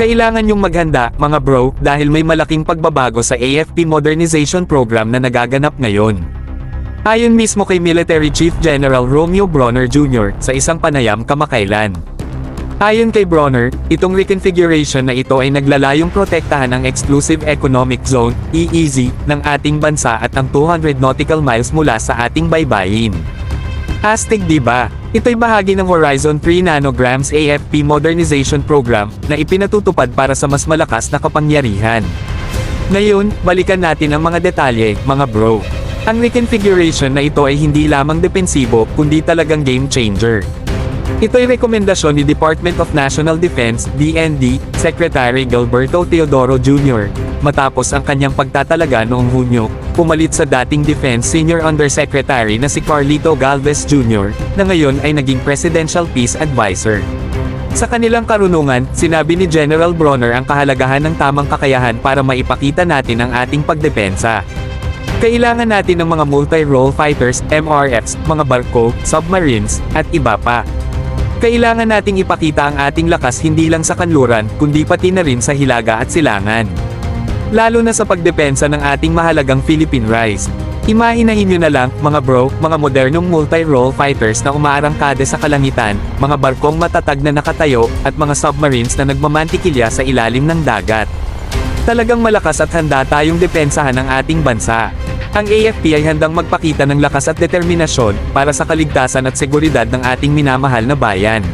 Kailangan yung maghanda, mga bro, dahil may malaking pagbabago sa AFP modernization program na nagaganap ngayon. Ayon mismo kay Military Chief General Romeo Bronner Jr. sa isang panayam kamakailan. Ayon kay Bronner, itong reconfiguration na ito ay naglalayong protektahan ang Exclusive Economic Zone, EEZ, ng ating bansa at ang 200 nautical miles mula sa ating baybayin. Astig diba? Ito'y bahagi ng Horizon 3 Nanograms AFP Modernization Program na ipinatutupad para sa mas malakas na kapangyarihan. Ngayon, balikan natin ang mga detalye, mga bro. Ang reconfiguration na ito ay hindi lamang depensibo, kundi talagang game changer. Ito'y rekomendasyon ni Department of National Defense, DND, Secretary Gilberto Teodoro Jr., matapos ang kanyang pagtatalaga noong Hunyo, pumalit sa dating Defense Senior Undersecretary na si Carlito Galvez Jr., na ngayon ay naging Presidential Peace Advisor. Sa kanilang karunungan, sinabi ni General Bronner ang kahalagahan ng tamang kakayahan para maipakita natin ang ating pagdepensa. Kailangan natin ng mga multi-role fighters, MRFs, mga barko, submarines, at iba pa. Kailangan nating ipakita ang ating lakas hindi lang sa kanluran, kundi pati na rin sa hilaga at silangan. Lalo na sa pagdepensa ng ating mahalagang Philippine Rice. Imahinahin nyo na lang, mga bro, mga modernong multi-role fighters na umaarangkada sa kalangitan, mga barkong matatag na nakatayo, at mga submarines na nagmamantikilya sa ilalim ng dagat. Talagang malakas at handa tayong depensahan ng ating bansa. Ang AFP ay handang magpakita ng lakas at determinasyon para sa kaligtasan at seguridad ng ating minamahal na bayan.